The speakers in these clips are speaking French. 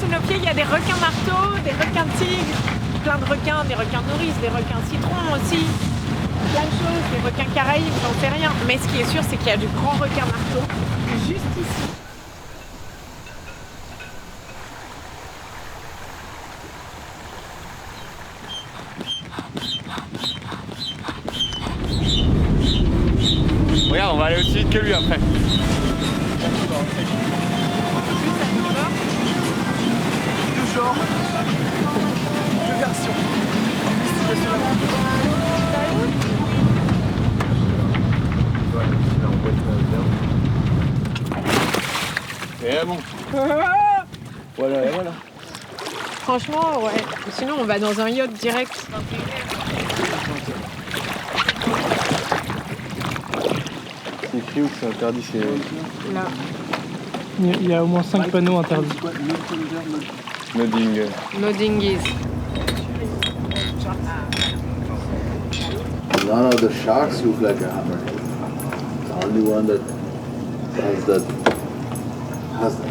sous nos pieds, il y a des requins marteaux, des requins tigres, plein de requins, des requins nourrices, des requins citrons aussi. Plein de choses, des requins caraïbes, j'en sais rien. Mais ce qui est sûr, c'est qu'il y a du grand requin marteau juste ici. Regarde, on va aller aussi vite que lui après. Deux genres, deux versions. Et bon. Voilà, et voilà. Franchement, ouais. Sinon, on va dans un yacht direct. C'est écrit où que c'est interdit, c'est... Là. Il y a au moins 5 panneaux interdits. Nodding. No dinghies. None of the sharks look like a hammerhead. The only one that has that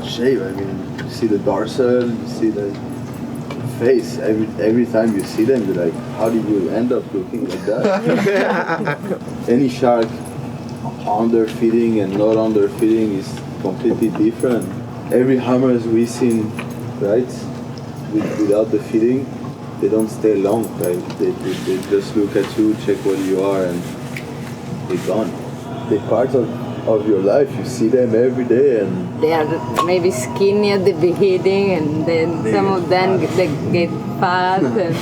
shape. I mean, you see the dorsal, you see the face. Every time you see them, you're like, how did you end up looking like that? Any shark underfeeding and not underfeeding is completely different. Every hammers we seen, right, without the feeding, they don't stay long, right? They just look at you, check what you are, and they're gone. They're part of your life. You see them every day, and they are maybe skinny at the beginning, and then some of them they get fat. And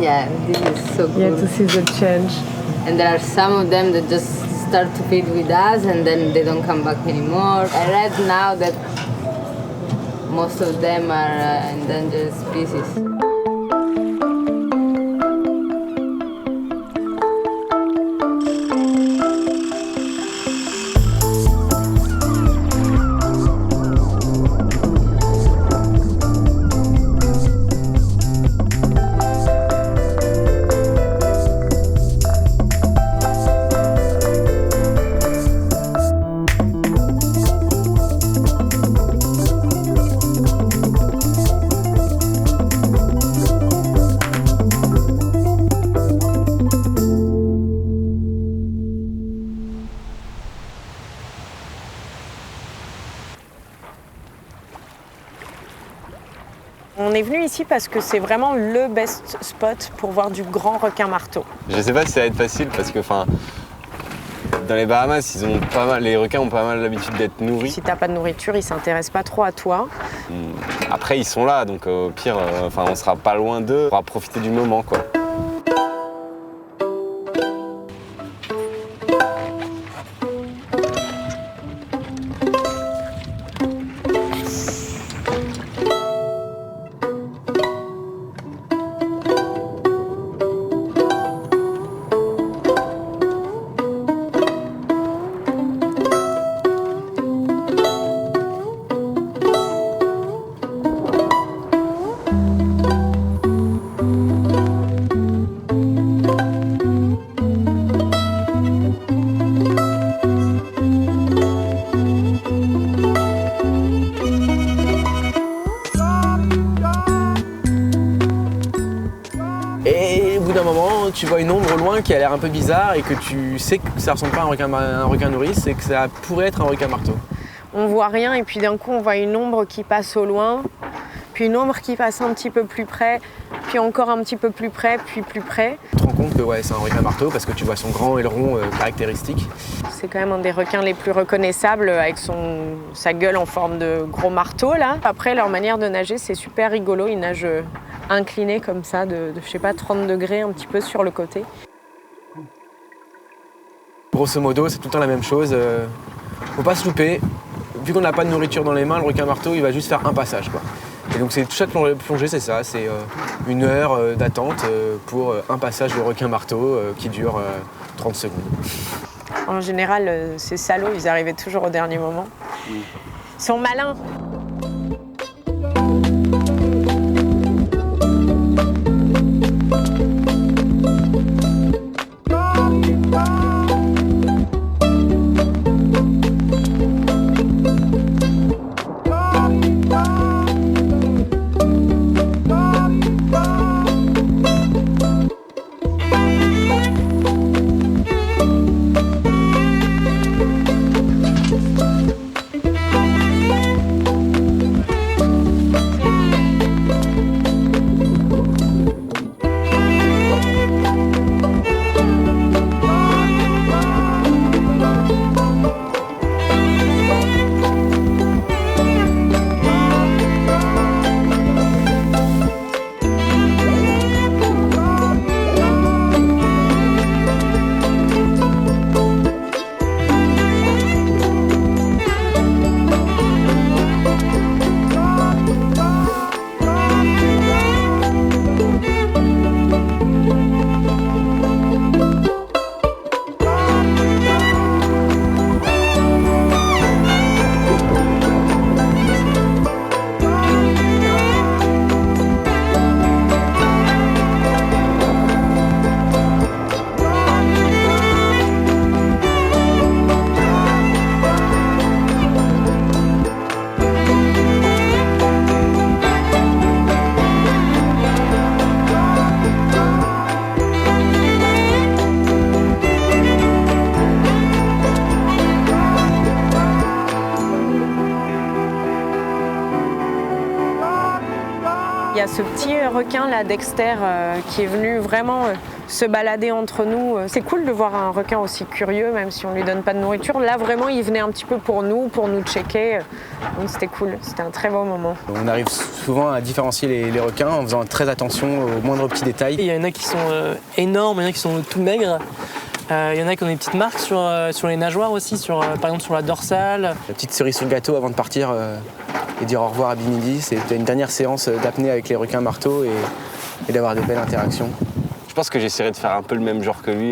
yeah, this is so Yeah, cool. to see the change. And there are some of them that just start to feed with us, and then they don't come back anymore. I read now that most of them are endangered species. On est venu ici parce que c'est vraiment le best spot pour voir du grand requin marteau. Je sais pas si ça va être facile parce que dans les Bahamas, les requins ont pas mal l'habitude d'être nourris. Si t'as pas de nourriture, ils s'intéressent pas trop à toi. Après, ils sont là, donc au pire, on sera pas loin d'eux. On pourra profiter du moment, quoi. Et au bout d'un moment, tu vois une ombre au loin qui a l'air un peu bizarre et que tu sais que ça ressemble pas à un requin nourrice et que ça pourrait être un requin marteau. On voit rien et puis d'un coup on voit une ombre qui passe au loin, puis une ombre qui passe un petit peu plus près, puis encore un petit peu plus près, puis plus près. Tu te rends compte que ouais, c'est un requin marteau parce que tu vois son grand aileron caractéristique. C'est quand même un des requins les plus reconnaissables avec sa gueule en forme de gros marteau là. Après leur manière de nager c'est super rigolo, ils nagent inclinés comme ça de je sais pas 30 degrés un petit peu sur le côté. Grosso modo c'est tout le temps la même chose, faut pas se louper. Vu qu'on n'a pas de nourriture dans les mains, le requin marteau il va juste faire un passage quoi. Et donc chaque plongée c'est ça, c'est 1 heure d'attente pour un passage de requin marteau qui dure 30 secondes. En général, ces salauds, ils arrivaient toujours au dernier moment. Ils sont malins. Il y a ce petit requin là, Dexter, qui est venu vraiment se balader entre nous. C'est cool de voir un requin aussi curieux, même si on lui donne pas de nourriture. Là, vraiment, il venait un petit peu pour nous checker. Donc c'était cool, c'était un très beau moment. On arrive souvent à différencier les requins en faisant très attention aux moindres petits détails. Il y en a qui sont énormes, il y en a qui sont tout maigres. Il y en a qui ont des petites marques sur les nageoires aussi, par exemple sur la dorsale. La petite cerise sur le gâteau avant de partir et dire au revoir à Bimini, c'est une dernière séance d'apnée avec les requins marteaux et d'avoir des belles interactions. Je pense que j'essaierai de faire un peu le même genre que lui,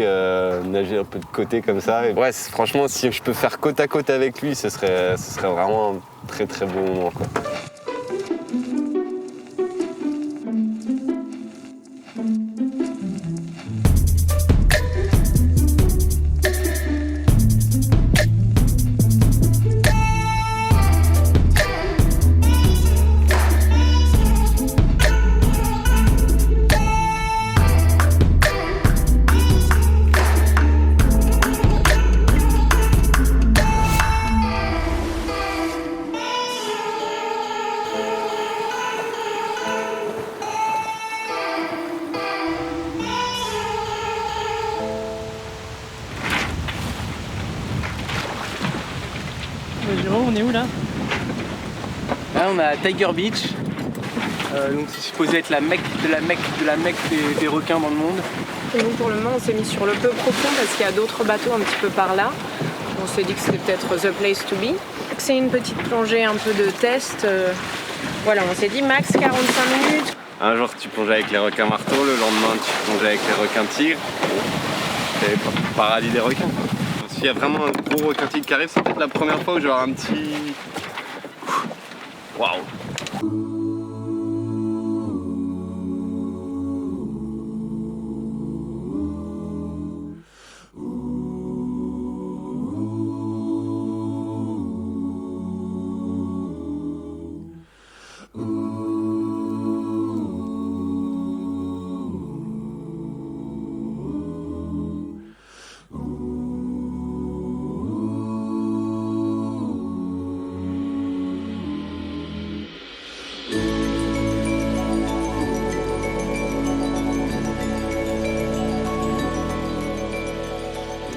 nager un peu de côté comme ça. Et ouais, franchement, si je peux faire côte à côte avec lui, ce serait vraiment un très très beau moment, quoi. Jérôme, on est où là? Là, on est à Tiger Beach. Donc c'est supposé être la mecque des requins dans le monde. Et nous, pour le moment, on s'est mis sur le peu profond parce qu'il y a d'autres bateaux un petit peu par là. On s'est dit que c'était peut-être the place to be. C'est une petite plongée un peu de test. Voilà, on s'est dit max 45 minutes. Un jour, tu plonges avec les requins marteaux, le lendemain, tu plonges avec les requins tigres. C'est le paradis des requins. S'il y a vraiment un gros requin tigre qui arrive, c'est peut-être la première fois où je vais avoir un petit... Waouh!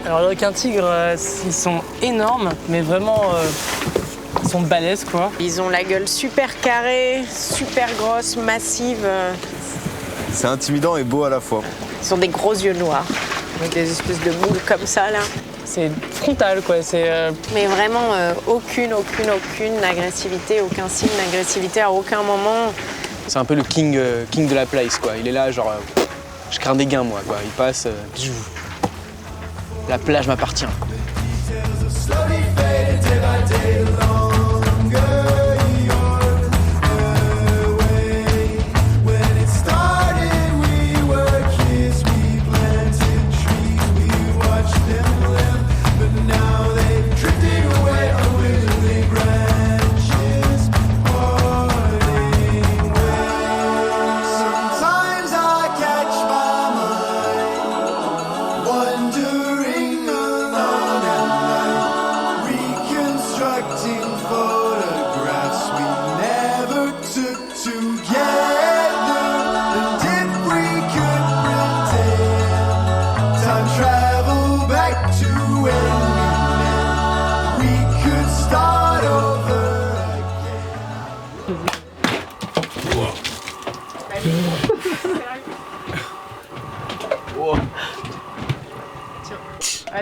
Alors les requins tigres, ils sont énormes, mais vraiment, ils sont balèzes quoi. Ils ont la gueule super carrée, super grosse, massive. C'est intimidant et beau à la fois. Ils ont des gros yeux noirs, avec des espèces de boules comme ça là. C'est frontal quoi, Mais vraiment aucune agressivité, aucun signe d'agressivité à aucun moment. C'est un peu le king de la place quoi. Il est là genre, je crains des gains moi quoi. Il passe, la plage m'appartient. Sometimes I catch my mind wondering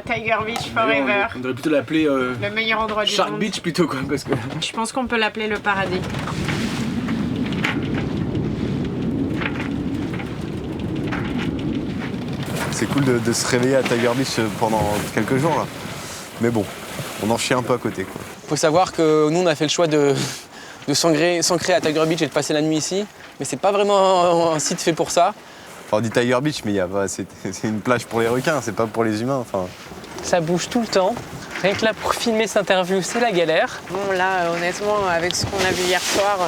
À Tiger Beach Forever. On devrait plutôt l'appeler Le meilleur endroit du Shark monde. Beach plutôt quoi, parce que... Je pense qu'on peut l'appeler le paradis. C'est cool de se réveiller à Tiger Beach pendant quelques jours là. Mais bon, on en chie un peu à côté quoi. Faut savoir que nous on a fait le choix de s'ancrer à Tiger Beach et de passer la nuit ici, mais c'est pas vraiment un site fait pour ça. Enfin, on dit Tiger Beach, mais c'est une plage pour les requins, c'est pas pour les humains. Enfin. Ça bouge tout le temps. Rien que là, pour filmer cette interview, c'est la galère. Bon là, honnêtement, avec ce qu'on a vu hier soir,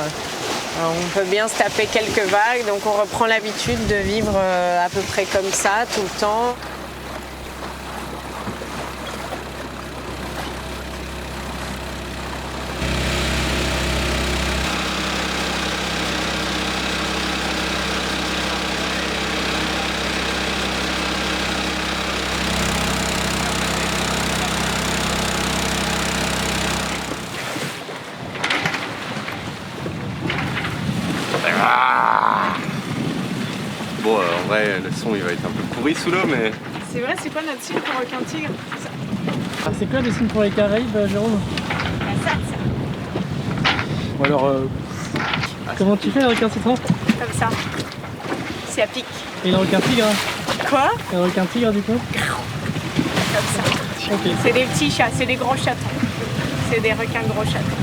on peut bien se taper quelques vagues. Donc on reprend l'habitude de vivre à peu près comme ça, tout le temps. Bon, en vrai, le son il va être un peu pourri sous l'eau, mais C'est vrai, c'est quoi notre signe pour requin-tigre? C'est quoi le signe pour les Caraïbes, Jérôme? Ou alors... Comment tu fais le requin citron? Comme ça. C'est à pic. Et le requin tigre? Quoi? Et le requin tigre du coup? Comme ça. Ok. C'est des petits chats, c'est des gros chatons. C'est des requins gros chatons.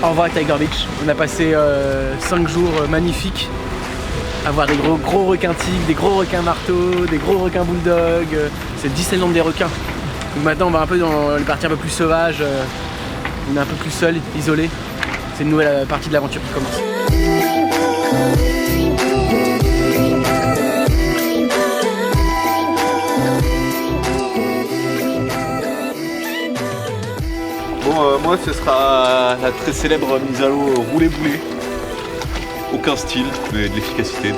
Au revoir Tiger Beach. On a passé 5 jours magnifiques à voir des gros requins tigres, des gros requins marteaux, des gros requins bulldogs. C'est Disneyland des requins. Donc maintenant on va un peu dans les parties un peu plus sauvages. On est un peu plus seul, isolé. C'est une nouvelle partie de l'aventure qui commence. bon, moi ce sera la très célèbre mise à l'eau roulé-boulé. Aucun style, mais de l'efficacité.